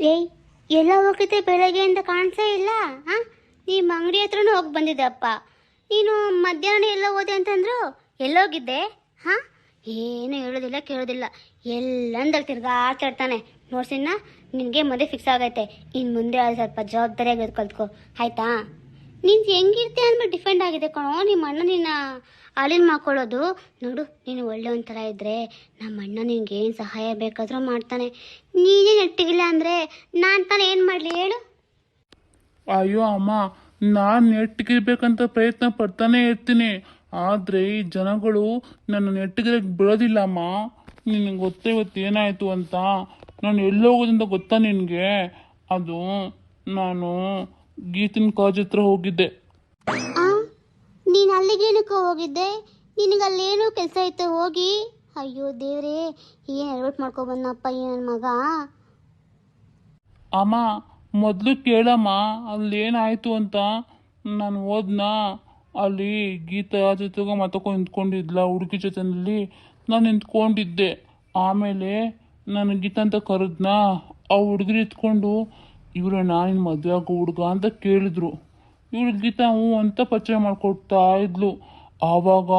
ಏಯ್, ಎಲ್ಲ ಹೋಗಿದ್ದೆ ಬೆಳಗ್ಗೆಯಿಂದ ಕಾಣಿಸೇ ಇಲ್ಲ. ಹಾಂ, ನಿಮ್ಮ ಅಂಗಡಿ ಹತ್ರನೂ ಹೋಗಿ ಬಂದಿದ್ದೆಪ್ಪ. ನೀನು ಮಧ್ಯಾಹ್ನ ಎಲ್ಲ ಹೋದೆ ಅಂತಂದ್ರು, ಎಲ್ಲೋಗಿದ್ದೆ? ಹಾಂ, ಏನು ಹೇಳೋದಿಲ್ಲ ಕೇಳೋದಿಲ್ಲ, ಎಲ್ಲಂದಲ್ಲಿ ತಿರ್ಗಾಡ್ತಾನೆ. ನೋಡ್ಸಿನ್ನ ನಿನಗೆ ಮದುವೆ ಫಿಕ್ಸ್ ಆಗೈತೆ. ಇನ್ನು ಮುಂದೆ ಅದು ಸ್ವಲ್ಪ ಜವಾಬ್ದಾರಿಯಾಗಿ ಕಲ್ತ್ಕೊ, ಆಯ್ತಾ? ನೀನು ಹೆಂಗಿರ್ತೆ ಅಂದ್ಬಿಟ್ಟು ಡಿಫೆಂಡ್ ಆಗಿದೆ ಕಣೋ ನಿಮ್ಮ ಅಣ್ಣ ನಿನ್ನ ಹಾಲಿನ ಮಾಡ್ಕೊಳ್ಳೋದು. ನೋಡು, ನೀನು ಒಳ್ಳೆ ಒಂಥರ ಇದ್ದರೆ ನಮ್ಮ ಅಣ್ಣ ನಿನ್ಗೆ ಏನು ಸಹಾಯ ಬೇಕಾದರೂ ಮಾಡ್ತಾನೆ. ನೀನೇ ನೆಟ್ಟಿಗಿಲ್ಲ ಅಂದರೆ ನಾನು ತಾನೇ ಏನು ಮಾಡಲಿ ಹೇಳು? ಅಯ್ಯೋ ಅಮ್ಮ, ನಾನು ನೆಟ್ಟಿಗಿರ್ಬೇಕಂತ ಪ್ರಯತ್ನ ಪಡ್ತಾನೆ ಇರ್ತೀನಿ. ಆದರೆ ಈ ಜನಗಳು ನನ್ನ ನೆಟ್ಟಿಗಿರಕ್ಕೆ ಬಿಡೋದಿಲ್ಲಮ್ಮ. ನಿನಗೆ ಗೊತ್ತೇ ಇವತ್ತು ಏನಾಯಿತು ಅಂತ. ನಾನು ಎಲ್ಲೋಗೋದಂತ ಗೊತ್ತಾ ನಿನಗೆ? ಅದು ನಾನು ಗೀತಿನ ಕಾಲೇಜ್ ಹತ್ರ ಹೋಗಿದ್ದೆ. ನೀನು ಅಲ್ಲಿಗೇನಕ್ಕೆ ಹೋಗಿದ್ದೆ? ನಿನಗಲ್ಲೇನೋ ಕೆಲಸ ಇತ್ತು ಹೋಗಿ. ಅಯ್ಯೋ ದೇವ್ರೇ, ಏನು ಎಡವಟ್ಟು ಮಾಡ್ಕೊಬಂದಪ್ಪ ಈ ನನ್ನ ಮಗ. ಅಮ್ಮ, ಮೊದಲು ಕೇಳಮ್ಮ ಅಲ್ಲೇನಾಯಿತು ಅಂತ. ನಾನು ಹೋದ್ನಾ, ಅಲ್ಲಿ ಗೀತಾ ಜೊತೆಗೆ ಮಾತಾಡ್ಕೊಂಡು ನಿಂತ್ಕೊಂಡಿದ್ಲ ಹುಡುಗಿ ಜೊತೆನಲ್ಲಿ. ನಾನು ನಿಂತ್ಕೊಂಡಿದ್ದೆ. ಆಮೇಲೆ ನಾನು ಗೀತಾ ಅಂತ ಕರೆದ್ನಾ, ಆ ಹುಡುಗರು ಇತ್ಕೊಂಡು ಇವರೇ ನಾನು ಮದುವೆ ಆಗೋ ಹುಡುಗ ಅಂತ ಕೇಳಿದ್ರು. ಇವಳು ಗೀತಾ ಹ್ಞೂ ಅಂತ ಪರಿಚಯ ಮಾಡಿಕೊಡ್ತಾ ಇದ್ಲು. ಆವಾಗ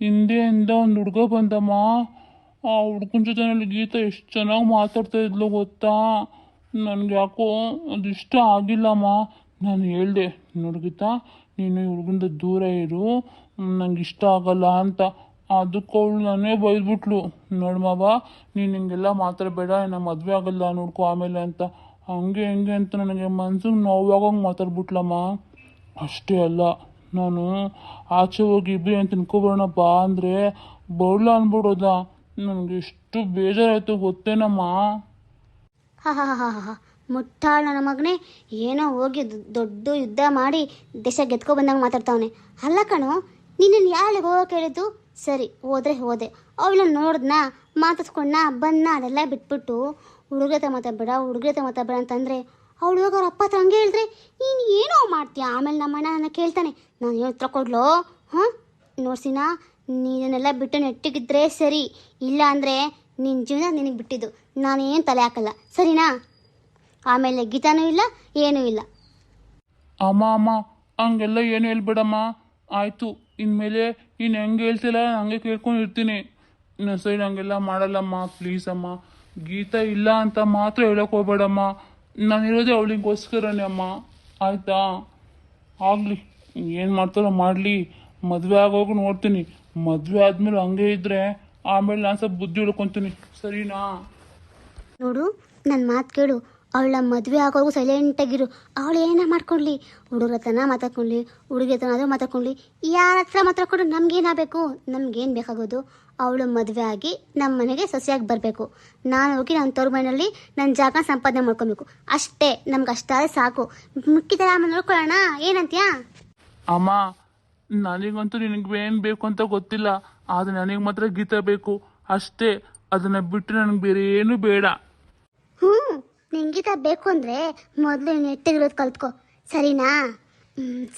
ಹಿಂದೆಯಿಂದ ಒಂದು ಹುಡುಗ ಬಂದಮ್ಮ. ಆ ಹುಡುಗನ ಜೊತೆನಲ್ಲಿ ಗೀತಾ ಎಷ್ಟು ಚೆನ್ನಾಗಿ ಮಾತಾಡ್ತಾ ಇದ್ಲು ಗೊತ್ತಾ? ನನಗೆ ಯಾಕೋ ಅದು ಇಷ್ಟ ಆಗಿಲ್ಲಮ್ಮ. ನಾನು ಹೇಳಿದೆ, ನೋಡು ಗೀತಾ, ನೀನು ಈ ಹುಡುಗಂದ ದೂರ ಇರು, ನಂಗೆ ಇಷ್ಟ ಆಗಲ್ಲ ಅಂತ. ಅದಕ್ಕೆ ಅವಳು ನಾನೇ ಬೈದ್ಬಿಟ್ಲು, ನೋಡು ಮಾವ, ನೀನು ಹಿಂಗೆಲ್ಲ ಮಾತಾಡಬೇಡ, ನಾನು ಮದುವೆ ಆಗಲ್ಲ ನೋಡ್ಕೊ ಆಮೇಲೆ ಅಂತ. ಹಂಗೆ ಹೆಂಗೆ ಅಂತ ನನಗೆ ಮನ್ಸಿಗೆ ನೋವಾಗಂಗೆ ಮಾತಾಡ್ಬಿಟ್ಲಮ್ಮ. ಅಷ್ಟೇ ಅಲ್ಲ, ನಾನು ಆಚೆ ಹೋಗಿ ಇಬ್ಬರಿ ಅಂತ ತಿನ್ಕೊಬರೋಣ ಬಾ ಅಂದರೆ ಬರಲ್ಲ ಅಂದ್ಬಿಡೋದ. ನನಗೆ ಎಷ್ಟು ಬೇಜಾರಾಯಿತು ಗೊತ್ತೇನಮ್ಮ. ಹಾ ಹಾ ಹಾ ಹಾ, ಮುಟ್ಟಾಳ ನನ್ನ ಮಗನೇ, ಏನೋ ಹೋಗಿ ದೊಡ್ಡ ಯುದ್ಧ ಮಾಡಿ ದೇಶ ಗೆದ್ಕೊ ಬಂದಂಗೆ ಮಾತಾಡ್ತಾವನೆ. ಅಲ್ಲ ಕಣೋ, ನಿನ್ನನ್ನು ಯಾಳಿಗೆ ಹೋಗೋಕೆ ಹೇಳಿದ್ದು? ಸರಿ, ಹೋದ್ರೆ ಹೋದೆ. ಅವಳನ್ನ ನೋಡಿದ್ನ, ಮಾತಾಡ್ಸ್ಕೊಂಡ ಬನ್ನ, ಅದೆಲ್ಲ ಬಿಟ್ಬಿಟ್ಟು ಹುಡುಗರ ಹತ್ರ ಮಾತಾಡಬೇಡ ಅಂತಂದರೆ ಅವಳು ಹೋಗಿ ಅವ್ರ ಅಪ್ಪ ಹತ್ರ ಹಂಗೆ ಹೇಳಿದ್ರೆ ನೀನು ಏನೋ ಮಾಡ್ತೀಯ. ಆಮೇಲೆ ನಮ್ಮ ಅಣ್ಣ ನನ್ನ ಕೇಳ್ತಾನೆ, ನಾನು ಏನು ಹತ್ರ ಕೊಡ್ಲೋ? ಹಾಂ, ನೋಡ್ಸಿನ, ನೀನನ್ನೆಲ್ಲ ಬಿಟ್ಟು ನೆಟ್ಟಿಗಿದ್ರೆ ಸರಿ, ಇಲ್ಲ ಅಂದರೆ ನಿನ್ನ ಜೀವನ ನಿನಗೆ ಬಿಟ್ಟಿದ್ದು, ನಾನೇನು ತಲೆ ಹಾಕಲ್ಲ, ಸರಿನಾ? ಆಮೇಲೆ ಗೀತಾನೂ ಇಲ್ಲ, ಏನೂ ಇಲ್ಲ. ಅಮ್ಮ ಹಂಗೆಲ್ಲ ಏನು ಹೇಳ್ಬೇಡಮ್ಮ. ಆಯಿತು, ಇನ್ಮೇಲೆ ನೀನು ಹೆಂಗೆ ಹೇಳ್ತಿಲ್ಲ ಹಂಗೆ ಕೇಳ್ಕೊಂಡಿರ್ತೀನಿ. ಇನ್ನೊಂದು ಸರಿ ಹಂಗೆಲ್ಲ ಮಾಡಲ್ಲಮ್ಮ, ಪ್ಲೀಸ್ ಅಮ್ಮ. ಗೀತಾ ಇಲ್ಲ ಅಂತ ಮಾತ್ರ ಹೇಳೋಕೆ ಹೋಗ್ಬೇಡಮ್ಮ. ನಾನು ಇರೋದೇ ಅವಳಿಗೋಸ್ಕರನೇ ಅಮ್ಮ, ಆಯಿತಾ? ಆಗಲಿ, ಏನು ಮಾಡ್ತಾರೋ ಮಾಡಲಿ. ಮದುವೆ ಆಗೋಗಿ ನೋಡ್ತೀನಿ. ಮದುವೆ ಆದಮೇಲೆ ಹಂಗೆ ಇದ್ದರೆ ಆಮೇಲೆ ನಾನು ಸ್ವಲ್ಪ ಬುದ್ಧಿ ಹೇಳ್ಕೊತೀನಿ, ಸರಿನಾ? ನೋಡು, ನನ್ನ ಮಾತು ಕೇಳು. ಅವಳ ಮದುವೆ ಆಗೋವರೆಗೂ ಸೈಲೆಂಟಾಗಿರು. ಅವಳು ಏನ ಮಾಡ್ಕೊಳ್ಳಿ, ಹುಡುಗರ ಹತ್ರನ ಮಾತಾಡ್ಕೊಳ್ಳಿ, ಹುಡುಗಿ ಹತ್ರನಾದರೂ ಮಾತಾಡ್ಕೊಳ್ಳಿ, ಯಾರ ಹತ್ರ ಮಾತಾಡ್ಕೊಂಡು ನಮಗೇನಾಗಬೇಕು? ನಮಗೇನು ಬೇಕಾಗೋದು? ಅವಳು ಮದುವೆ ಆಗಿ ನಮ್ಮ ಮನೆಗೆ ಸೊಸೆಯಾಗಿ ಬರಬೇಕು. ನಾನು ಹೋಗಿ ನನ್ನ ತವ್ರ ಮನೆಯಲ್ಲಿ ನನ್ನ ಜಾಗ ಸಂಪಾದನೆ ಮಾಡ್ಕೊಬೇಕು. ಅಷ್ಟೇ, ನಮ್ಗೆ ಅಷ್ಟಾದರೆ ಸಾಕು. ಮುಕ್ಕಿತರ ಆಮೇಲೆ ನೋಡ್ಕೊಳ್ಳೋಣ, ಏನಂತೀಯಾ? ಅಮ್ಮ, ನನಗಂತೂ ನಿನಗೆ ಏನು ಬೇಕು ಅಂತ ಗೊತ್ತಿಲ್ಲ, ಆದರೆ ನನಗೆ ಮಾತ್ರ ಗೀತಾ ಬೇಕು ಅಷ್ಟೇ. ಅದನ್ನು ಬಿಟ್ಟು ನನಗೆ ಬೇರೆ ಏನೂ ಬೇಡ. ನಿಂಗೀತ ಬೇಕು ಅಂದರೆ ಮೊದಲು ನೆಟ್ಟಿಗಿರೋದು ಕಲ್ತ್ಕೊ, ಸರಿನಾ?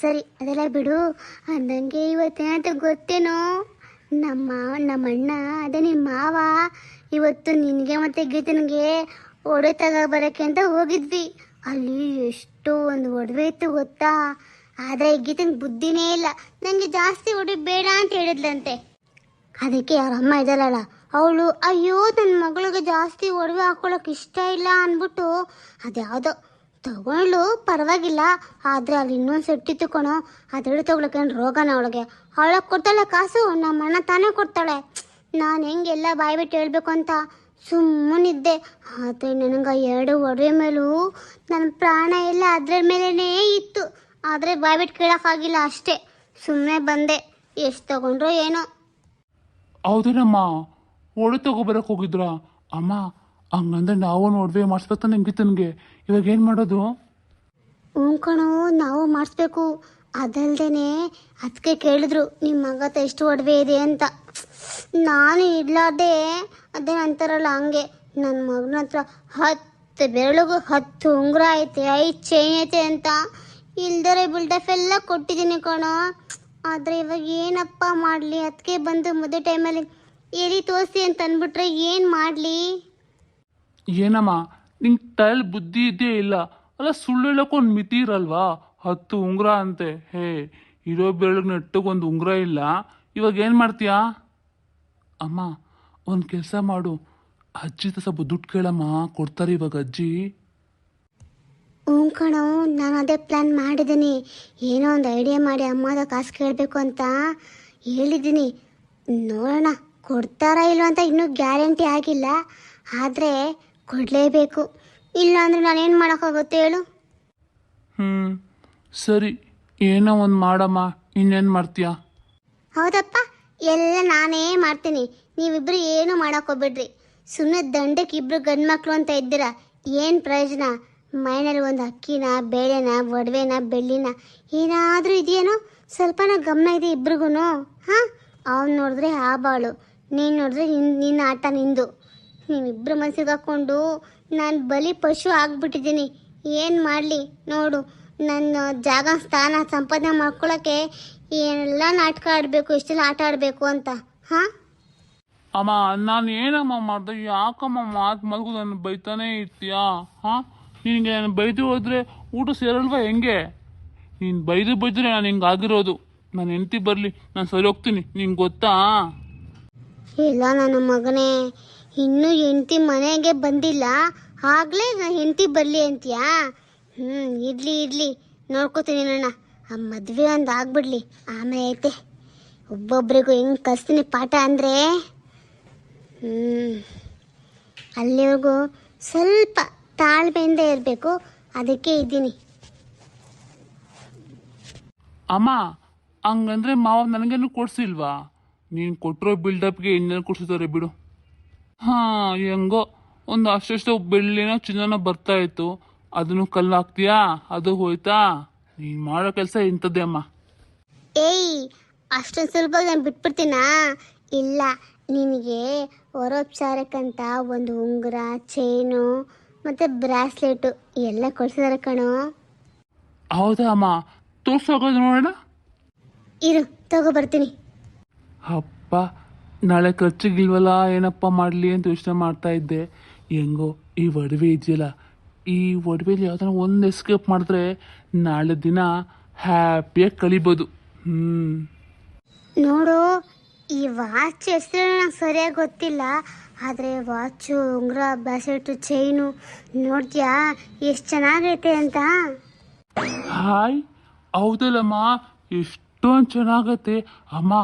ಸರಿ, ಅದೆಲ್ಲ ಬಿಡು. ನನಗೆ ಇವತ್ತೇನಂತ ಗೊತ್ತೇನೋ, ನಮ್ಮ ಅಣ್ಣ, ಅದೇ ನಿಮ್ಮ ಮಾವ, ಇವತ್ತು ನಿನಗೆ ಮತ್ತು ಗೀತನಿಗೆ ಒಡವೆ ತಗೋ ಬರೋಕ್ಕೆ ಅಂತ ಹೋಗಿದ್ವಿ. ಅಲ್ಲಿ ಎಷ್ಟು ಒಂದು ಒಡವೆ ಇತ್ತು ಗೊತ್ತಾ? ಆದರೆ ಗೀತನಿಗೆ ಬುದ್ಧಿನೇ ಇಲ್ಲ. ನನಗೆ ಜಾಸ್ತಿ ಒಡವೆ ಬೇಡ ಅಂತ ಹೇಳಿದ್ಲಂತೆ. ಅದಕ್ಕೆ ಅವ್ರ ಅಮ್ಮ ಇದ್ದಾರಲ್ಲ, ಅವಳು ಅಯ್ಯೋ ನನ್ನ ಮಗಳಿಗೆ ಜಾಸ್ತಿ ಒಡವೆ ಹಾಕ್ಕೊಳ್ಳೋಕೆ ಇಷ್ಟ ಇಲ್ಲ ಅಂದ್ಬಿಟ್ಟು ಅದ್ಯಾವುದೋ ತಗೊಂಡು ಪರವಾಗಿಲ್ಲ. ಆದರೆ ಅಲ್ಲಿ ಇನ್ನೊಂದು ಸೆಟ್ ಇತ್ತು ಕಣೋ, ಅದೆರಡು ತೊಗೊಳಕ್ಕೆ ರೋಗನ ಅವಳಿಗೆ. ಅವಳಕ್ಕೆ ಕೊಡ್ತಾಳೆ ಕಾಸು, ನಮ್ಮ ಅಣ್ಣ ತಾನೇ ಕೊಡ್ತಾಳೆ. ನಾನು ಹೆಂಗೆಲ್ಲ ಬಾಯ್ಬಿಟ್ಟು ಹೇಳ್ಬೇಕು ಅಂತ ಸುಮ್ಮನಿದ್ದೆ. ಆದರೆ ನನಗೆ ಎರಡು ಒಡವೆ ಮೇಲೂ ನನ್ನ ಪ್ರಾಣ ಎಲ್ಲ ಅದ್ರ ಮೇಲೇ ಇತ್ತು. ಆದರೆ ಬಾಯ್ಬಿಟ್ಟು ಕೇಳೋಕ್ಕಾಗಿಲ್ಲ, ಅಷ್ಟೇ ಸುಮ್ಮನೆ ಬಂದೆ. ಎಷ್ಟು ತಗೊಂಡ್ರೋ ಏನೋ. ಹೌದೇನಮ್ಮ, ಒಡೆ ತಗೊಬರಕ್ಕೆ ಹೋಗಿದ್ರಾ? ಅಮ್ಮ, ಹಂಗಂದ್ರೆ ನಾವು ಒಡವೆ ಮಾಡಿಸ್ಬೇಕು ನಿಮ್ಗೆ ತನಗೆ. ಇವಾಗ ಏನು ಮಾಡೋದು? ಹ್ಞೂ ಕಣೋ, ನಾವು ಮಾಡಿಸ್ಬೇಕು. ಅದಲ್ದೇ ಅದಕ್ಕೆ ಕೇಳಿದ್ರು ನಿಮ್ಮ ಮಗ ಹತ್ರ ಎಷ್ಟು ಒಡವೆ ಇದೆ ಅಂತ. ನಾನು ಇಡ್ಲಾರ್ದೆ ಅದೇ ಅಂತಾರಲ್ಲ ಹಂಗೆ, ನನ್ನ ಮಗನ ಹತ್ರ 10 ಬೆರಳಿಗೂ 10 ಉಂಗುರ ಐತೆ, 5 ಚೈನ್ ಐತೆ ಅಂತ ಇಲ್ದರೆ ಬಿಲ್ಡಫ್ ಎಲ್ಲ ಕೊಟ್ಟಿದ್ದೀನಿ ಕಣೋ. ಆದರೆ ಇವಾಗ ಏನಪ್ಪ ಮಾಡಲಿ? ಅದಕ್ಕೆ ಬಂದು ಮದುವೆ ಟೈಮಲ್ಲಿ ಎಲ್ಲಿ ತೋರಿಸಿ ಅಂತ ಅಂದ್ಬಿಟ್ರೆ ಏನು ಮಾಡಲಿ? ಏನಮ್ಮ, ನಿಂಗೆ ತಲೆಯಲ್ಲಿ ಬುದ್ಧಿ ಇದ್ದೇ ಇಲ್ಲ. ಅಲ್ಲ, ಸುಳ್ಳು ಹೇಳೋಕೆ ಒಂದು ಮಿತಿ ಇರಲ್ವಾ? 10 ಉಂಗುರ ಅಂತೆ. ಹೇ, ಇರೋ ಬೆರಳಿಗೆ ನೆಟ್ಟಗೊಂದು ಉಂಗುರ ಇಲ್ಲ. ಇವಾಗ ಏನು ಮಾಡ್ತೀಯಾ? ಅಮ್ಮ, ಒಂದು ಕೆಲಸ ಮಾಡು, ಅಜ್ಜಿ ಸ್ವಲ್ಪ ದುಡ್ಡು ಕೇಳಮ್ಮ, ಕೊಡ್ತಾರೆ ಇವಾಗ ಅಜ್ಜಿ. ಹ್ಞೂ ಕಣೋ, ನಾನು ಅದೇ ಪ್ಲ್ಯಾನ್ ಮಾಡಿದ್ದೀನಿ. ಏನೋ ಒಂದು ಐಡಿಯಾ ಮಾಡಿ ಅಮ್ಮದ ಕಾಸು ಕೇಳಬೇಕು ಅಂತ ಹೇಳಿದ್ದೀನಿ. ನೋಡೋಣ ಕೊಡ್ತಾರಾ ಇಲ್ವ ಅಂತ ಇನ್ನೂ ಗ್ಯಾರಂಟಿ ಆಗಿಲ್ಲ. ಆದರೆ ಕೊಡಲೇಬೇಕು. ಇಲ್ಲ ಅಂದರೆ ನಾನೇನು ಮಾಡೋಕ್ಕಾಗುತ್ತೆ ಹೇಳು? ಸರಿ, ಏನೋ ಒಂದು ಮಾಡಮ್ಮ. ಇನ್ನೇನು ಮಾಡ್ತೀಯಾ? ಹೌದಪ್ಪ, ಎಲ್ಲ ನಾನೇ ಮಾಡ್ತೀನಿ. ನೀವಿಬ್ಬರು ಏನೂ ಮಾಡೋಕ್ಕೋಗ್ಬಿಡ್ರಿ. ಸುಮ್ಮನೆ ದಂಡಕ್ಕೆ ಇಬ್ಬರು ಗಂಡು ಮಕ್ಕಳು ಅಂತ ಇದ್ದೀರಾ. ಏನು ಪ್ರಯೋಜನ? ಮೈನಲ್ಲಿ ಒಂದು ಅಕ್ಕಿನ, ಬೇಳೆನ, ಒಡವೆನ, ಬೆಳ್ಳಿನ ಏನಾದರೂ ಇದೆಯೇನೋ? ಸ್ವಲ್ಪನ ಗಮನ ಇದೆ ಇಬ್ರಿಗೂ. ಹಾಂ, ಅವ್ನು ನೋಡಿದ್ರೆ ಆ ಬಾಳು, ನೀನು ನೋಡಿದ್ರೆ ನಿನ್ನ ಆಟ ನಿಂದು. ನೀವಿಬ್ಬರು ಮನಸ್ಸಿಗೆ ಹಾಕ್ಕೊಂಡು ನಾನು ಬಲಿ ಪಶು ಆಗ್ಬಿಟ್ಟಿದ್ದೀನಿ. ಏನು ಮಾಡಲಿ ನೋಡು, ನನ್ನ ಜಾಗ ಸ್ಥಾನ ಸಂಪಾದನೆ ಮಾಡ್ಕೊಳ್ಳೋಕ್ಕೆ ಏನೆಲ್ಲ ನಾಟಕ ಆಡಬೇಕು, ಎಷ್ಟೆಲ್ಲ ಆಟ ಆಡಬೇಕು ಅಂತ. ಹಾಂ ಅಮ್ಮ, ನಾನು ಏನಮ್ಮ ಮಾಡ್ದೆ? ಯಾಕಮ್ಮ ಮಾತು ಮಲ್ಗು ನನ್ನ ಬೈತಾನೇ ಇರ್ತೀಯಾ? ಹಾಂ, ನಿನಗೆ ನಾನು ಬೈದು ಹೋದ್ರೆ ಊಟ ಸೇರಲ್ವಾ ಹೆಂಗೆ? ನೀನು ಬೈದು ಬೈದ್ರೆ ನಾನು ಹಿಂಗೆ ಆಗಿರೋದು. ನಾನು ಹೆಂಡತಿ ಬರಲಿ, ನಾನು ಸರಿ ಹೋಗ್ತೀನಿ. ನಿಂಗೆ ಗೊತ್ತಾ? ಇಲ್ಲ ನನ್ನ ಮಗನೇ, ಇನ್ನೂ ಹೆಂಡತಿ ಮನೆಗೆ ಬಂದಿಲ್ಲ, ಆಗಲೇ ನಾನು ಹೆಂಡತಿ ಬರಲಿ ಅಂತೀಯಾ? ಇಡ್ಲಿ ನೋಡ್ಕೋತೀನಿ ನನ್ನ. ಆ ಮದುವೆ ಒಂದು ಆಗ್ಬಿಡ್ಲಿ, ಆಮೇಲೆ ಐತೆ ಒಬ್ಬೊಬ್ರಿಗೂ ಹೆಂಗೆ ಕಲಿಸ್ತೀನಿ ಪಾಠ ಅಂದರೆ. ಅಲ್ಲಿವರೆಗೂ ಸ್ವಲ್ಪ ತಾಳ್ಮೆಯಿಂದ ಇರಬೇಕು, ಅದಕ್ಕೆ ಇದ್ದೀನಿ. ಅಮ್ಮ, ಹಂಗಂದ್ರೆ ಮಾವ ನನಗೇನು ಕೊಡ್ಸಿಲ್ವಾ? ನೀನು ಕೊಟ್ಟಿರೋ ಬಿಲ್ಡಪ್ಗೆ ಇನ್ನೇನು ಕೊಡ್ಸಿದ್ದಾರೆ ಬಿಡು. ಹಾಂ, ಹೆಂಗೋ ಒಂದು ಅಷ್ಟು ಬೆಳ್ಳಿನೋ ಚಿನ್ನನೋ ಬರ್ತಾ ಇತ್ತು, ಅದನ್ನು ಕಲ್ಲು ಹಾಕ್ತೀಯಾ? ಅದು ಹೋಯ್ತಾ? ನೀನು ಮಾಡೋ ಕೆಲಸ ಇಂಥದ್ದೇ ಅಮ್ಮ. ಏಯ್, ಅಷ್ಟೊಂದು ಸುಲಭವಾಗಿ ನಾನು ಬಿಟ್ಬಿಡ್ತೀನಾ? ಇಲ್ಲ, ನಿನಗೆ ವರೋಪಚಾರಕ್ಕಂತ ಒಂದು ಉಂಗುರ, ಚೈನು ಮತ್ತು ಬ್ರಾಸ್ಲೆಟು ಎಲ್ಲ ಕೊಡ್ಸಿದಾರೆ ಕಣೋ. ಹೌದಾ ಅಮ್ಮ? ತೋರ್ಸೋಗೋದು ನೋಡೋಣ. ಇರು, ತಗೋಬರ್ತೀನಿ. ಅಪ್ಪ, ನಾಳೆ ಖರ್ಚಿಗಿಲ್ವಲ್ಲ, ಏನಪ್ಪ ಮಾಡಲಿ ಅಂತ ಯೋಚನೆ ಮಾಡ್ತಾ ಇದ್ದೆ. ಹೆಂಗೋ ಈ ಒಡವೆ ಇದೆಯಲ್ಲ, ಈ ಒಡವೆಲಿ ಯಾವ್ದಾರ ಒಂದು ಎಸ್ಕೇಪ್ ಮಾಡಿದ್ರೆ ನಾಳೆ ದಿನ ಹ್ಯಾಪಿಯಾಗಿ ಕಳಿಬೋದು. ನೋಡು, ಈ ವಾಚ್ ಹೆಸರು ನಂಗೆ ಸರಿಯಾಗಿ ಗೊತ್ತಿಲ್ಲ, ಆದರೆ ವಾಚು, ಉಂಗುರ, ಬ್ರಾಸ್ಲೆಟು, ಚೈನು ನೋಡ್ತೀಯಾ ಎಷ್ಟು ಚೆನ್ನಾಗೈತೆ ಅಂತ? ಹಾಯ್, ಹೌದಲ್ಲಮ್ಮ, ಎಷ್ಟೊಂದು ಚೆನ್ನಾಗತ್ತೆ ಅಮ್ಮ.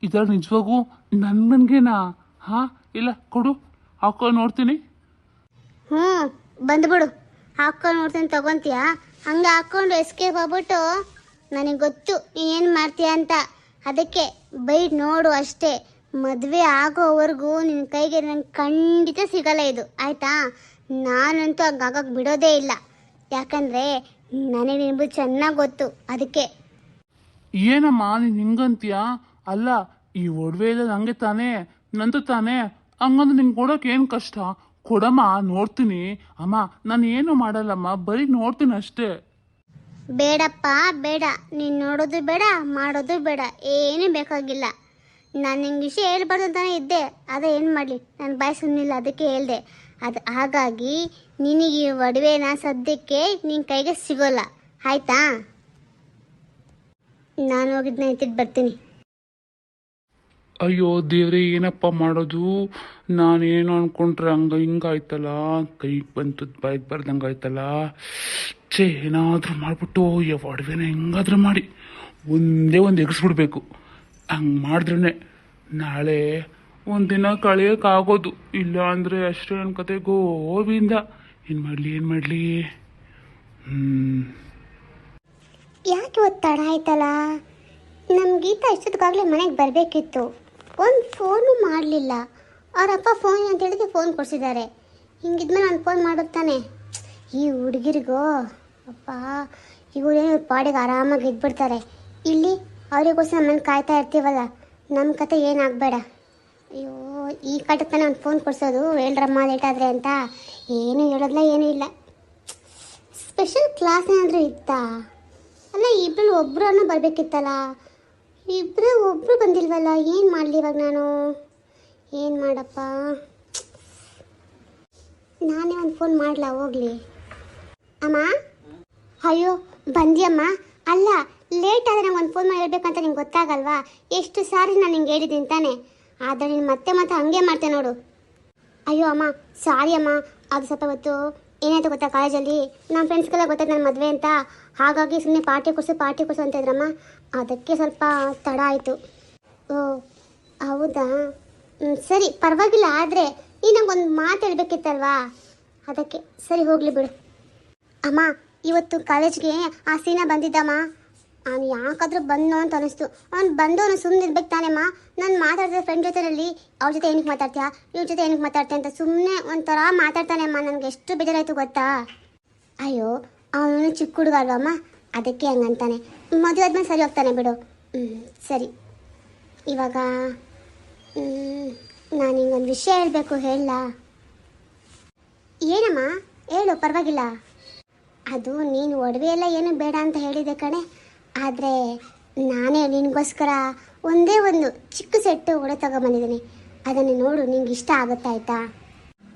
ಇದರ ನಿಜವಾಗೂ ನನಗೇನಾ? ಹಾಂ, ಇಲ್ಲ ಕೊಡು, ಹಾಕೊಂಡು ನೋಡ್ತೀನಿ. ಬಂದ್ಬಿಡು, ಹಾಕೊಂಡು ನೋಡ್ತೀನಿ. ತಗೊಂತೀಯಾ? ಹಂಗೆ ಹಾಕ್ಕೊಂಡು ಎಸ್ಕೇಪ್ ಆಗ್ಬಿಟ್ಟು ನನಗೆ ಗೊತ್ತು ಏನು ಮಾಡ್ತೀಯ ಅಂತ, ಅದಕ್ಕೆ ಬೈಟ್ ನೋಡು ಅಷ್ಟೇ. ಮದುವೆ ಆಗೋವರೆಗೂ ನಿನ್ನ ಕೈಗೆ ನಂಗೆ ಖಂಡಿತ ಸಿಗಲ್ಲ ಇದು, ಆಯಿತಾ? ನಾನಂತೂ ಹಂಗಾಗಕ್ಕೆ ಬಿಡೋದೇ ಇಲ್ಲ, ಯಾಕಂದರೆ ನನಗೆ ನಿಂಬು ಚೆನ್ನಾಗಿ ಗೊತ್ತು, ಅದಕ್ಕೆ. ಏನಮ್ಮ ನೀನು ಹಿಂಗಂತೀಯ? ಅಲ್ಲ, ಈ ಒಡವೆ ಇಲ್ಲ ನನಗೆ ತಾನೇ, ನಂದು ತಾನೇ. ಹಂಗಂದ್ರೆ ನಿಂಗೆ ಕೊಡೋಕೆ ಏನು ಕಷ್ಟ? ಕೊಡಮ್ಮ, ನೋಡ್ತೀನಿ. ಅಮ್ಮ, ನಾನು ಏನು ಮಾಡಲ್ಲಮ್ಮ, ಬರೀ ನೋಡ್ತೀನಿ ಅಷ್ಟೇ. ಬೇಡಪ್ಪ ಬೇಡ, ನೀನು ನೋಡೋದು ಬೇಡ, ಮಾಡೋದು ಬೇಡ, ಏನೂ ಬೇಕಾಗಿಲ್ಲ. ನಾನು ನಿಂಗೆ ವಿಷಯ ಹೇಳ್ಬಾರ್ದು ಅಂತಾನೆ ಇದ್ದೆ, ಅದೇ ಏನು ಮಾಡಲಿ, ನನ್ನ ಬಾಯಿ ಸುಮ್ಮನಿಲ್ಲ, ಅದಕ್ಕೆ ಹೇಳಿದೆ. ಅದು ಹಾಗಾಗಿ ನಿನಗೆ ಈ ಒಡವೆನ ಸದ್ಯಕ್ಕೆ ನಿನ್ನ ಕೈಗೆ ಸಿಗೋಲ್ಲ, ಆಯಿತಾ? ನಾನು ಹೋಗಿದ್ನ ಎತ್ತಿಟ್ಟು ಬರ್ತೀನಿ. ಅಯ್ಯೋ ದೇವ್ರೆ, ಏನಪ್ಪ ಮಾಡೋದು? ನಾನೇನು ಅನ್ಕೊಂಡ್ರೆ ಹಿಂಗಾಯ್ತಲ್ಲ, ಕೈಗೆ ಬಂತದ್ದು ಬಾಯಿಗೆ ಬರ್ದಂಗೆ ಆಯ್ತಲ್ಲ. ಏನಾದರೂ ಮಾಡಿಬಿಟ್ಟು ಈ ಒಡವೆನ ಹೆಂಗಾದ್ರೂ ಮಾಡಿ ಒಂದೇ ಒಂದು ಎಗಸ್ಬಿಡ್ಬೇಕು. ಹಂಗೆ ಮಾಡಿದ್ರೇ ನಾಳೆ ಒಂದಿನ ಕಳೆಯೋಕ್ಕಾಗೋದು. ಇಲ್ಲ ಅಂದರೆ ಅಷ್ಟೇ ನನ್ನ ಕತೆ ಗೋವಿಂದ. ಏನು ಮಾಡಲಿ? ಯಾಕೆ ಒತ್ತಡ ಆಯ್ತಲ್ಲ? ನಮ್ಮ ಗೀತಾ ಇಷ್ಟೊತ್ತಿಗಾಗಲೇ ಮನೆಗೆ ಬರಬೇಕಿತ್ತು, ಒಂದು ಫೋನು ಮಾಡಲಿಲ್ಲ. ಅವರಪ್ಪ ಫೋನ್ ಅಂತ ಹೇಳಿದ್ರೆ ಫೋನ್ ಕೊಡಿಸಿದ್ದಾರೆ. ಹಿಂಗಿದ್ಮೇಲೆ ನಾನು ಫೋನ್ ಮಾಡುತ್ತಾನೆ. ಈ ಹುಡುಗಿರಿಗೋ ಅಪ್ಪ, ಇವರೇನು ಪಾಡಿಗೆ ಆರಾಮಾಗಿ ಇದ್ಬಿಡ್ತಾರೆ. ಇಲ್ಲಿ ಅವರಿಗೋಸ್ಕರ ನಮ್ಮನ್ನು ಕಾಯ್ತಾ ಇರ್ತೀವಲ್ಲ, ನಮ್ಮ ಕತೆ ಏನಾಗಬೇಡ. ಅಯ್ಯೋ, ಈ ಕಾಟಕ್ಕೆ ಒಂದು ಫೋನ್ ಕೊಡಿಸೋದು, ಹೇಳ್ರಮ್ಮ ಲೇಟಾದರೆ ಅಂತ. ಏನೂ ಹೇಳೋದಿಲ್ಲ, ಏನೂ ಇಲ್ಲ. ಸ್ಪೆಷಲ್ ಕ್ಲಾಸ್ ಏನಾದರೂ ಇತ್ತಾ? ಅಲ್ಲ, ಇಬ್ಬರು ಒಬ್ಬರನ್ನ ಬರಬೇಕಿತ್ತಲ್ಲ, ಒಬ್ಬರು ಬಂದಿಲ್ವಲ್ಲ. ಏನು ಮಾಡಲಿ ಇವಾಗ ನಾನು? ಏನು ಮಾಡಪ್ಪ? ನಾನೇ ಒಂದು ಫೋನ್ ಮಾಡಲಾ ಹೋಗ್ಲಿ? ಅಮ್ಮ, ಅಯ್ಯೋ ಬಂದ್ಯಮ್ಮ. ಅಲ್ಲ, ಲೇಟ್ ಆದರೆ ನಂಗೆ ಒಂದು ಫೋನ್ ಮಾಡಿ ಹೇಳ್ಬೇಕಂತ ನಿಂಗೆ ಗೊತ್ತಾಗಲ್ವಾ? ಎಷ್ಟು ಸಾರಿ ನಾನು ನಿಂಗೆ ಹೇಳಿದ್ದೀನಿ ತಾನೆ, ಆದರೆ ನೀನು ಮತ್ತೆ ಮತ್ತೆ ಹಂಗೆ ಮಾಡ್ತೆ ನೋಡು. ಅಯ್ಯೋ ಅಮ್ಮ, ಸಾರಿ ಅಮ್ಮ. ಅದು ಸ್ವಲ್ಪ ಹೊತ್ತು ಏನಾಯ್ತು ಗೊತ್ತಾ, ಕಾಲೇಜಲ್ಲಿ ನಮ್ಮ ಫ್ರೆಂಡ್ಸ್ಗೆಲ್ಲ ಗೊತ್ತಾಯ್ತು ನನ್ನ ಮದುವೆ ಅಂತ. ಹಾಗಾಗಿ ಸುಮ್ಮನೆ ಪಾರ್ಟಿ ಕೊಡಿಸು ಅಂತ ಇದ್ರಮ್ಮ, ಅದಕ್ಕೆ ಸ್ವಲ್ಪ ತಡ ಆಯಿತು. ಓ ಹೌದಾ, ಸರಿ ಪರವಾಗಿಲ್ಲ. ಆದರೆ ನೀನು ನಂಗೊಂದು ಮಾತು ಹೇಳ್ಬೇಕಿತ್ತಲ್ವಾ, ಅದಕ್ಕೆ. ಸರಿ ಹೋಗಲಿ ಬಿಡು. ಅಮ್ಮ, ಇವತ್ತು ಕಾಲೇಜ್ಗೆ ಆ ಸೀನಾ ಬಂದಿದ್ದಮ್ಮ. ಅವನು ಯಾಕಾದ್ರೂ ಬಂದೋ ಅಂತ ಅನಿಸ್ತು. ಅವ್ನು ಬಂದವನು ಸುಮ್ಮನೆ ಇರ್ಬೇಕು ತಾನೇಮ್ಮ. ನಾನು ಮಾತಾಡ್ತಿದ್ದೆ ಫ್ರೆಂಡ್ ಜೊತೆಯಲ್ಲಿ, ಅವ್ರ ಜೊತೆ ಏನಕ್ಕೆ ಮಾತಾಡ್ತೀಯಾ, ಇವ್ರ ಜೊತೆ ಏನಕ್ಕೆ ಮಾತಾಡ್ತೀಯ ಅಂತ ಸುಮ್ಮನೆ ಒಂಥರ ಮಾತಾಡ್ತಾನೆ ಅಮ್ಮ. ನನಗೆ ಎಷ್ಟು ಬೇಜಾರಾಯಿತು ಗೊತ್ತಾ? ಅಯ್ಯೋ, ಅವನು ಚಿಕ್ಕ ಹುಡುಗ ಅಲ್ವಮ್ಮ, ಅದಕ್ಕೆ ಹಂಗಂತಾನೆ. ಮದುವೆ ಆದ್ಮೇಲೆ ಸರಿ ಹೋಗ್ತಾನೆ ಬಿಡು. ಸರಿ. ಇವಾಗ ನಾನು ಹಿಂಗೊಂದು ವಿಷಯ ಹೇಳಬೇಕು, ಹೇಳಲಾ? ಏನಮ್ಮ ಹೇಳು, ಪರವಾಗಿಲ್ಲ. ಅದು ನೀನು ಒಡವೆ ಎಲ್ಲ ಏನು ಬೇಡ ಅಂತ ಹೇಳಿದೆ ಕಣೆ, ಆದರೆ ನಾನೇ ನಿನಗೋಸ್ಕರ ಒಂದೇ ಒಂದು ಚಿಕ್ಕ ಸೆಟ್ಟು ಒಡವೆ ತಗೊಂಬಂದಿದ್ದೀನಿ. ಅದನ್ನು ನೋಡು, ನಿಂಗೆ ಇಷ್ಟ ಆಗುತ್ತಾಯ್ತಾ?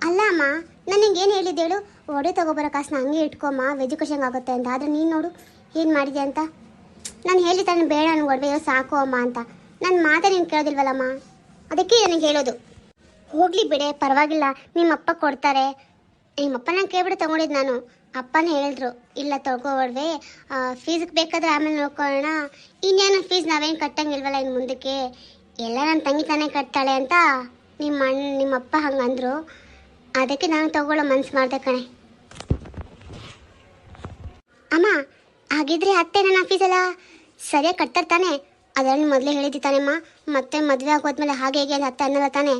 ಅಲ್ಲ ಅಮ್ಮ, ನಾನು ನಿಂಗೆ ಏನು ಹೇಳಿದ್ದೆ ಹೇಳು? ಒಡವೆ ತಗೊಬರೋ ಕಾಸನ್ನ ಹಂಗೆ ಇಟ್ಕೊಮ್ಮ, ಎಜುಕೇಷನ್ಗೆ ಆಗುತ್ತೆ ಅಂತ. ಆದರೆ ನೀನು ನೋಡು ಏನು ಮಾಡಿದೆ ಅಂತ. ನಾನು ಹೇಳಿದ್ದಾನೆ ಬೇಡ, ನನಗೆ ಒಡವೆ ಸಾಕು ಅಮ್ಮ ಅಂತ. ನನ್ನ ಮಾತೇ ನೀನು ಕೇಳೋದಿಲ್ವಲ್ಲಮ್ಮ, ಅದಕ್ಕೆ ನನಗೆ ಹೇಳೋದು. ಹೋಗಲಿ ಬಿಡೆ, ಪರವಾಗಿಲ್ಲ, ನಿಮ್ಮಪ್ಪ ಕೊಡ್ತಾರೆ. ನಿಮ್ಮಪ್ಪ ನಾನು ಕೇಳ್ಬಿಟ್ಟು ತೊಗೊಂಡಿದ್ದು ನಾನು. ಅಪ್ಪನೇ ಹೇಳಿದ್ರು, ಇಲ್ಲ ತಗೋ ಒಡವೆ, ಫೀಸ್ಗೆ ಬೇಕಾದ್ರೆ ಆಮೇಲೆ ನೋಡ್ಕೊಳ್ಳೋಣ, ಇನ್ನೇನು ಫೀಸ್ ನಾವೇನು ಕಟ್ಟಂಗಿಲ್ವಲ್ಲ ಇನ್ನು ಮುಂದಕ್ಕೆ, ಎಲ್ಲ ನನ್ನ ತಂಗಿ ತಾನೇ ಕಟ್ತಾಳೆ ಅಂತ ನಿಮ್ಮಪ್ಪ ಹಂಗಂದ್ರು. ಅದಕ್ಕೆ ನಾನು ತಗೊಳ್ಳೋ ಮನ್ಸು ಮಾಡಿದೆ ಕಣೆ. ಅಮ್ಮ, ಹಾಗಿದ್ರೆ ಅತ್ತೆ ನನ್ನ ಫೀಸೆಲ್ಲ ಸರಿಯಾಗಿ ಕಟ್ತಾರೆ ತಾನೆ? ಅದನ್ನು ಮೊದಲೇ ಹೇಳಿದ್ದಿ ತಾನೆಮ್ಮ. ಮತ್ತೆ ಮದುವೆ ಆಗೋದ್ಮೇಲೆ ಹಾಗೆ ಹೇಗೆ ಅಂತ ಅತ್ತೆ ಅನ್ನಲ್ಲ ತಾನೆ?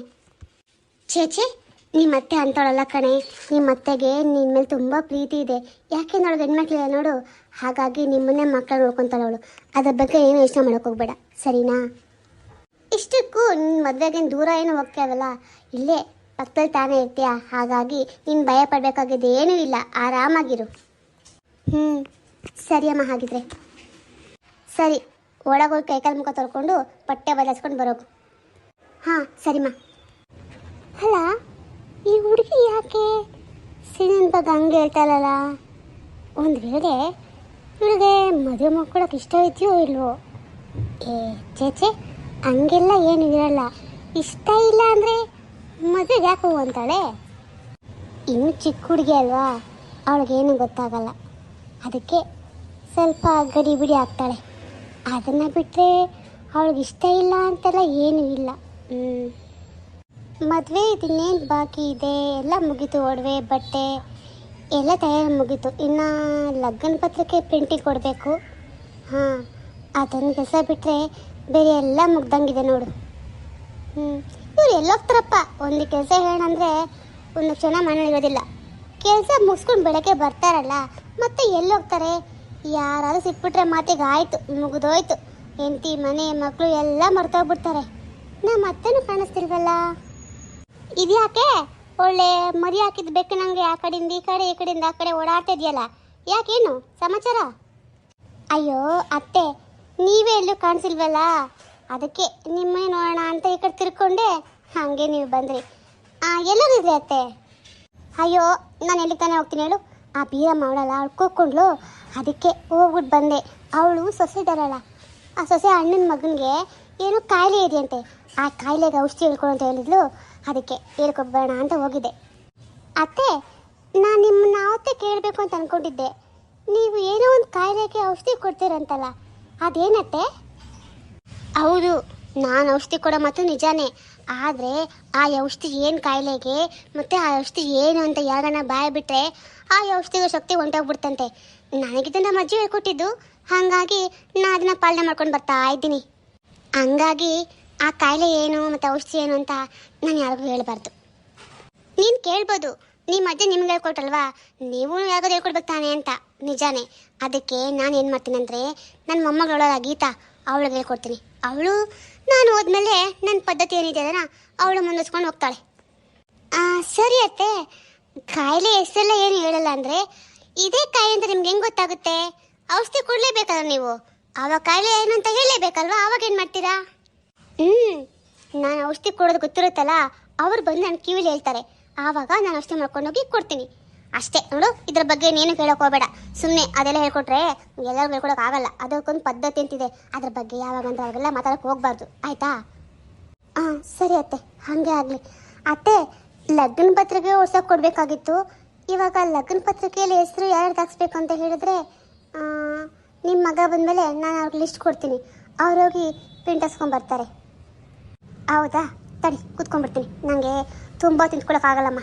ಛೇ, ನಿಮ್ಮ ಅತ್ತೆ ಅಂತವಳಲ್ಲ ಕಣೆ. ನಿಮ್ಮ ಅತ್ತೆಗೆ ನಿನ್ನ ಮೇಲೆ ತುಂಬ ಪ್ರೀತಿ ಇದೆ. ಯಾಕೆ ನೋಡು, ಹೆಣ್ಮಕ್ಳಿಲ್ಲ ನೋಡು, ಹಾಗಾಗಿ ನಿಮ್ಮನ್ನೇ ಮಕ್ಕಳು ನೋಡ್ಕೊತಾಳೆ ಅವಳು. ಅದ್ರ ಬಗ್ಗೆ ಏನು ಯೋಚನೆ ಮಾಡೋಕೆ ಹೋಗ್ಬೇಡ, ಸರಿನಾ? ಇಷ್ಟಕ್ಕೂ ನಿನ್ನ ಮದುವೆಗೇನು ದೂರ ಏನು ಹೋಗ್ತೀಯವಲ್ಲ, ಇಲ್ಲೇ ಪಕ್ಕದಲ್ಲಿ ತಾನೇ ಇರ್ತೀಯ. ಹಾಗಾಗಿ ನೀನು ಭಯ ಪಡಬೇಕಾಗಿದ್ದು ಏನೂ ಇಲ್ಲ, ಆರಾಮಾಗಿರು. ಸರಿ ಅಮ್ಮ, ಹಾಗಿದ್ರೆ ಸರಿ. ಒಳಗೋಗಿ ಕೈಕಾಲು ಮುಖ ತೊಳ್ಕೊಂಡು ಬಟ್ಟೆ ಬದಲಾಯಿಸ್ಕೊಂಡು ಬರೋಗು. ಹಾಂ ಸರಿಮ್ಮ. ಅಲ್ಲ, ಈ ಹುಡುಗಿ ಯಾಕೆ ಸೀನಿನ ಬಗ್ಗೆ ಹಂಗೆ ಹೇಳ್ತಾಳಲ್ಲ? ಒಂದು ವೇಳೆ ಇವಳಿಗೆ ಮದುವೆ ಮಾಡ್ಕೊಳಕ್ಕೆ ಇಷ್ಟ ಇದೆಯೋ ಇಲ್ವೋ? ಚೇಚೆ, ಹಂಗೆಲ್ಲ ಏನು ಇರಲ್ಲ. ಇಷ್ಟ ಇಲ್ಲ ಅಂದರೆ ಮದುವೆಗೆ ಯಾಕೆ ಹೋಗು ಅಂತಾಳೆ? ಇನ್ನು ಚಿಕ್ಕ ಹುಡುಗಿ ಅಲ್ವಾ, ಅವಳಿಗೇನು ಗೊತ್ತಾಗಲ್ಲ. ಅದಕ್ಕೆ ಸ್ವಲ್ಪ ಗಡಿ ಬಿಡಿ ಆಗ್ತಾಳೆ. ಅದನ್ನು ಬಿಟ್ಟರೆ ಅವಳಿಗೆ ಇಷ್ಟ ಇಲ್ಲ ಅಂತೆಲ್ಲ ಏನೂ ಇಲ್ಲ. ಮದುವೆ ಇದನ್ನೇನು ಬಾಕಿ ಇದೆ, ಎಲ್ಲ ಮುಗೀತು. ಒಡವೆ ಬಟ್ಟೆ ಎಲ್ಲ ತಯಾರಿ ಮುಗೀತು. ಇನ್ನು ಲಗ್ನ ಪತ್ರಿಕೆ ಪ್ರಿಂಟಿಗೆ ಕೊಡಬೇಕು. ಹಾಂ, ಅದೊಂದು ಕೆಲಸ ಬಿಟ್ಟರೆ ಬೇರೆ ಎಲ್ಲ ಮುಗ್ದಂಗಿದೆ ನೋಡು. ಇವ್ರು ಎಲ್ಲೋಗ್ತಾರಪ್ಪ? ಒಂದು ಕೆಲಸ ಹೇಳಂದರೆ ಒಂದು ಕ್ಷಣ ಮನೇಲಿರೋದಿಲ್ಲ. ಕೆಲಸ ಮುಗಿಸ್ಕೊಂಡು ಬೆಳಗ್ಗೆ ಬರ್ತಾರಲ್ಲ, ಮತ್ತೆ ಎಲ್ಲೋಗ್ತಾರೆ? ಯಾರಾದ್ರೂ ಸಿಕ್ಬಿಟ್ರೆ ಮಾತಿಗೆ ಆಯಿತು, ಮುಗಿದೋಯ್ತು. ಹೆಂಡತಿ ಮನೆ ಮಕ್ಕಳು ಎಲ್ಲ ಮರ್ತೋಗ್ಬಿಡ್ತಾರೆ. ನಮ್ಮ ಅತ್ತೆನೂ ಕಾಣಿಸ್ತಿಲ್ವಲ್ಲ, ಇದ್ಯಾಕೆ? ಒಳ್ಳೆ ಮರಿ ಹಾಕಿದ್ ಬೇಕು ನನಗೆ. ಆ ಕಡೆಯಿಂದ ಈ ಕಡೆ, ಈ ಕಡೆಯಿಂದ ಆ ಕಡೆ ಓಡಾಡ್ತಾ ಇದೆಯಲ್ಲ, ಯಾಕೇನು ಸಮಾಚಾರ? ಅಯ್ಯೋ ಅತ್ತೆ, ನೀವೇ ಎಲ್ಲೂ ಕಾಣಿಸಿಲ್ವಲ್ಲ, ಅದಕ್ಕೆ ನಿಮ್ಮೇ ನೋಡೋಣ ಅಂತ ಈ ಕಡೆ ತಿರ್ಕೊಂಡೆ, ಹಾಗೆ ನೀವು ಬಂದ್ರಿ. ಎಲ್ಲೋಗಿದ್ರಿ ಅತ್ತೆ? ಅಯ್ಯೋ, ನಾನು ಎಲ್ಲಿಗೆ ತಾನೇ ಹೋಗ್ತೀನಿ ಹೇಳು? ಆ ಬೀರಮ್ಮ ಅವಳಲ್ಲ, ಅವಳು ಕೂತ್ಕೊಂಡ್ಲು, ಅದಕ್ಕೆ ಹೋಗ್ಬಿಟ್ಟು ಬಂದೆ. ಅವಳು ಸೊಸೆ ಇದ್ದಾರಲ್ಲ, ಆ ಸೊಸೆ ಅಣ್ಣನ ಮಗನಿಗೆ ಏನೋ ಕಾಯಿಲೆ ಇದೆಯಂತೆ. ಆ ಕಾಯಿಲೆಗೆ ಔಷಧಿ ಹೇಳ್ಕೊಡು ಅಂತ ಹೇಳಿದ್ಲು, ಅದಕ್ಕೆ ಹೇಳ್ಕೊಡ್ಬೇಡ ಅಂತ ಹೋಗಿದ್ದೆ. ಅತ್ತೆ, ನಾನು ನಿಮ್ಮನ್ನ ಅವತ್ತೇ ಕೇಳಬೇಕು ಅಂತ ಅಂದ್ಕೊಂಡಿದ್ದೆ. ನೀವು ಏನೋ ಒಂದು ಕಾಯಿಲೆಗೆ ಔಷಧಿ ಕೊಡ್ತೀರಂತಲ್ಲ, ಅದೇನತ್ತೆ? ಹೌದು, ನಾನು ಔಷಧಿ ಕೊಡೋ ಮತ್ತು ನಿಜಾನೇ. ಆದರೆ ಆ ಔಷಧಿ ಏನು ಕಾಯಿಲೆಗೆ ಮತ್ತು ಆ ಔಷಧಿ ಏನು ಅಂತ ಯಾರನ್ನ ಬಾಯ ಬಿಟ್ಟರೆ ಆ ಔಷಧಿಗೆ ಶಕ್ತಿ ಹೊಂಟೋಗ್ಬಿಡ್ತಂತೆ. ನನಗಿದ್ದು ನಮ್ಮ ಅಜ್ಜಿ ಹೇಳ್ಕೊಟ್ಟಿದ್ದು, ಹಾಗಾಗಿ ನಾನು ಅದನ್ನು ಪಾಲನೆ ಮಾಡ್ಕೊಂಡು ಬರ್ತಾ ಇದ್ದೀನಿ. ಹಂಗಾಗಿ ಆ ಕಾಯಿಲೆ ಏನು ಮತ್ತು ಔಷಧಿ ಏನು ಅಂತ ನಾನು ಯಾರಿಗೂ ಹೇಳಬಾರ್ದು. ನೀನು ಕೇಳ್ಬೋದು, ನಿಮ್ಮ ಅಜ್ಜಿ ನಿಮ್ಗೆ ಹೇಳ್ಕೊಟ್ಟಲ್ವಾ, ನೀವು ಯಾರಿಗೂ ಹೇಳ್ಕೊಡ್ಬೇಕು ತಾನೆ ಅಂತ. ನಿಜಾನೇ. ಅದಕ್ಕೆ ನಾನು ಏನು ಮಾಡ್ತೀನಂದರೆ, ನನ್ನ ಮೊಮ್ಮಗಳೊಳ ಗೀತಾ, ಅವಳಿಗೆ ಹೇಳ್ಕೊಡ್ತೀನಿ. ಅವಳು ನಾನು ಹೋದ್ಮೇಲೆ ನನ್ನ ಪದ್ಧತಿ ಏನಿದೆ ಅದನ್ನು ಅವಳು ಮುಂದಿಸ್ಕೊಂಡು ಹೋಗ್ತಾಳೆ. ಸರಿ ಅತ್ತೆ, ಕಾಯಿಲೆ ಹೆಸರೆಲ್ಲ ಏನು ಹೇಳಲ್ಲ ಅಂದರೆ, ಇದೇ ಕಾಯಿಲೆ ಅಂತ ನಿಮ್ಗೆ ಹೆಂಗೆ ಗೊತ್ತಾಗುತ್ತೆ? ಔಷಧಿ ಕೊಡಲೇಬೇಕಲ್ಲ ನೀವು. ಆವಾಗ ಕಾಯಿಲೆ ಏನು ಅಂತ ಹೇಳಲೇಬೇಕಲ್ವಾ, ಆವಾಗ ಏನು ಮಾಡ್ತೀರಾ? ನಾನು ಔಷಧಿ ಕೊಡೋದು ಗೊತ್ತಿರುತ್ತಲ್ಲ, ಅವ್ರು ಬಂದು ನನ್ನ ಕಿವಿಲಿ ಹೇಳ್ತಾರೆ, ಆವಾಗ ನಾನು ಅಷ್ಟೇ ಮಾಡ್ಕೊಂಡೋಗಿ ಕೊಡ್ತೀನಿ ಅಷ್ಟೇ ನೋಡು. ಇದ್ರ ಬಗ್ಗೆ ನೀನು ಕೇಳೋಕೆ ಹೋಗಬೇಡ. ಸುಮ್ಮನೆ ಅದೆಲ್ಲ ಹೇಳ್ಕೊಟ್ರೆ ಎಲ್ಲರಿಗೂ ಹೇಳ್ಕೊಳಕ್ಕೆ ಆಗಲ್ಲ. ಅದಕ್ಕೊಂದು ಪದ್ಧತಿ ಅಂತಿದೆ. ಅದ್ರ ಬಗ್ಗೆ ಯಾವಾಗಂದ್ರೆ ಅವಾಗೆಲ್ಲ ಮಾತಾಡೋಕೆ ಹೋಗ್ಬಾರ್ದು, ಆಯಿತಾ? ಹಾಂ ಸರಿ ಅತ್ತೆ, ಹಾಗೆ ಆಗಲಿ. ಅತ್ತೆ, ಲಗ್ನ ಪತ್ರಿಕೆ ಹೊಡ್ಸೋಕೆ ಕೊಡಬೇಕಾಗಿತ್ತು. ಇವಾಗ ಲಗ್ನ ಪತ್ರಿಕೆಯಲ್ಲಿ ಹೆಸರು ಯಾರು ಹಾಕ್ಸ್ಬೇಕು ಅಂತ ಹೇಳಿದ್ರೆ ನಿಮ್ಮ ಮಗ ಬಂದಮೇಲೆ ನಾನು ಅವ್ರಿಗೆ ಲಿಸ್ಟ್ ಕೊಡ್ತೀನಿ. ಅವ್ರೋಗಿ ಪ್ರಿಂಟ್ ಹಾಕ್ಸ್ಕೊಂಬರ್ತಾರೆ. ಹೌದಾ? ತಡಿ ಕೂತ್ಕೊಂಡ್ಬಿಡ್ತೀನಿ, ನನಗೆ ತುಂಬ ತಿಂದ್ಕೊಳಕ್ಕಾಗಲ್ಲಮ್ಮ.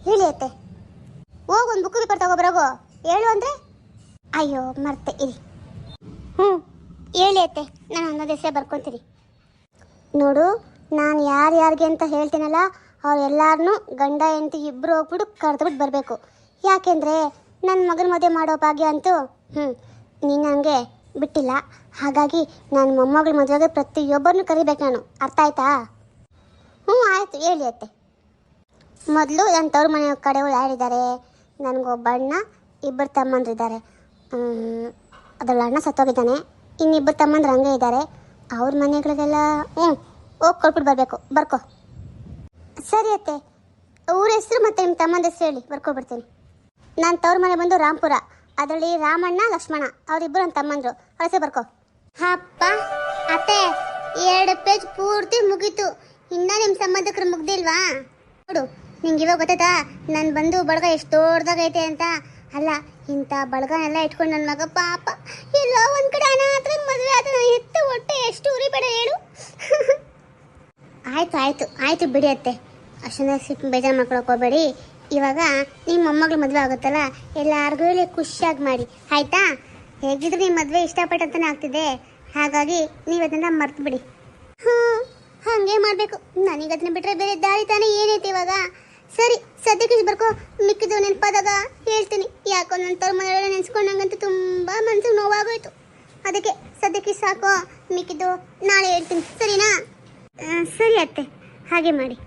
ಹೇಳಿ ಅತ್ತೆ. ಹೋಗು, ಒಂದು ಬುಕ್ ಪೇಪರ್ ತಗೊಬರೋಗು. ಹೇಳು ಅಂದರೆ ಅಯ್ಯೋ ಮರ್ತೆ ಇರಿ. ಹೇಳಿ ಅತ್ತೆ, ನಾನು ಅನ್ನೋದು ಹೆಸರೇ ಬರ್ಕೊತೀನಿ. ನೋಡು, ನಾನು ಯಾರ್ಯಾರಿಗೆ ಅಂತ ಹೇಳ್ತೀನಲ್ಲ ಅವ್ರೆಲ್ಲರನ್ನೂ ಗಂಡ ಹೆಂಡತಿ ಇಬ್ಬರು ಹೋಗ್ಬಿಟ್ಟು ಕರೆದ್ಬಿಟ್ಟು ಬರಬೇಕು. ಯಾಕೆಂದರೆ ನನ್ನ ಮಗನ ಮದುವೆ ಮಾಡೋ ಭಾಗ್ಯ ಅಂತೂ ನೀನು ನನಗೆ ಬಿಟ್ಟಿಲ್ಲ. ಹಾಗಾಗಿ ನನ್ನ ಮೊಮ್ಮಗಳ ಮದುವೆಗೆ ಪ್ರತಿಯೊಬ್ಬರನ್ನು ಕರಿಬೇಕು ನಾನು. ಅರ್ಥ ಆಯ್ತಾ? ಆಯಿತು, ಹೇಳಿ ಅತ್ತೆ. ಮೊದಲು ನನ್ನ ತವ್ರ ಮನೆ ಕಡೆಗಳು ಯಾರಿದ್ದಾರೆ? ನನಗೊಬ್ಬ ಅಣ್ಣ, ಇಬ್ಬರು ತಮ್ಮಂದ್ರಿದ್ದಾರೆ. ಅದರಲ್ಲಿ ಅಣ್ಣ ಸತ್ತೋಗಿದ್ದಾನೆ. ಇನ್ನಿಬ್ಬರು ತಮ್ಮಂದ್ರು ಹಂಗೆ ಇದ್ದಾರೆ. ಅವ್ರ ಮನೆಗಳಿಗೆಲ್ಲ ಹೋಗಿ ಕೊಟ್ಬಿಟ್ಟು ಬರಬೇಕು. ಬರ್ಕೊ. ಸರಿ ಅತ್ತೆ, ಊರ ಹೆಸರು ಮತ್ತು ನಿಮ್ಮ ತಮ್ಮಂದ ಹೆಸರು ಹೇಳಿ, ಬರ್ಕೊಬಿಡ್ತೀನಿ. ನನ್ನ ತವ್ರ ಮನೆ ಬಂದು ರಾಂಪುರ. ಅದರಲ್ಲಿ ರಾಮಣ್ಣ, ಲಕ್ಷ್ಮಣ ಅವರಿಬ್ಬರು ನನ್ನ ತಮ್ಮಂದರು. ಹೊರಸೆ ಬರ್ಕೊ. ಅಪ್ಪ ಅತ್ತೆ, 2 ಪೇಜ್ ಪೂರ್ತಿ ಮುಗೀತು. ಇನ್ನೂ ನಿಮ್ಮ ಸಂಬಂಧಕರು ಮುಗ್ದಿಲ್ವಾ? ನೋಡು, ನಿಂಗೆ ಇವಾಗ ಗೊತ್ತಾಯ್ತಾ ನಾನು ಬಂದು ಬಳಗ ಎಷ್ಟು ದೊಡ್ಡದಾಗೈತೆ ಅಂತ? ಅಲ್ಲ, ಇಂಥ ಬಳಗನೆಲ್ಲ ಇಟ್ಕೊಂಡು ನನ್ನ ಮಗ ಪಾಪ ಎಲ್ಲೋ ಒಂದು ಕಡೆ ಅನಾಥ ಮದುವೆ ಆದ ಎತ್ತು ಹೊಟ್ಟೆ ಎಷ್ಟು ಉರಿಬೇಡ ಹೇಳು. ಆಯಿತು ಆಯಿತು ಆಯಿತು ಬಿಡಿ ಅತ್ತೆ, ಅಷ್ಟೊಂದು ಸಿಟ್ಟು ಬೇಜಾರು ಮಾಡ್ಕೊಳಕ್ಕೆ ಹೋಗಬೇಡಿ. ಇವಾಗ ನಿಮ್ಮ ಮೊಮ್ಮಗಳು ಮದುವೆ ಆಗುತ್ತಲ್ಲ, ಎಲ್ಲರಿಗೂ ಹೇಳಿ ಖುಷಿಯಾಗಿ ಮಾಡಿ, ಆಯಿತಾ? ಹೇಗಿದ್ರು ನಿಮ್ಮ ಮದುವೆ ಇಷ್ಟಪಟ್ಟಂತಾನೆ ಆಗ್ತಿದೆ. ಹಾಗಾಗಿ ನೀವು ಅದನ್ನು ಮರ್ತು ಬಿಡಿ. ಹಾಗೆ ಮಾಡಬೇಕು. ನನಗೆ ಅದನ್ನ ಬಿಟ್ಟರೆ ಬೇರೆ ದಾರಿ ತಾನೇ ಏನೈತೆ ಇವಾಗ? ಸರಿ, ಸದ್ಯಕ್ಕೆ ಬರ್ಕೋ. ಮಿಕ್ಕಿದ್ದು ನೆನಪಾದಾಗ ಹೇಳ್ತೀನಿ. ಯಾಕೋ ನನ್ನ ತವ್ರ ಮನೆಯಲ್ಲ ನೆನೆಸ್ಕೊಂಡಂಗಂತೂ ತುಂಬ ಮನಸ್ಸಿಗೆ ನೋವಾಗೋಯ್ತು. ಅದಕ್ಕೆ ಸದ್ಯಕ್ಕೆ ಸಾಕು, ಮಿಕ್ಕಿದ್ದು ನಾಳೆ ಹೇಳ್ತೀನಿ. ಸರಿನಾ? ಸರಿ ಅತ್ತೆ, ಹಾಗೆ ಮಾಡಿ.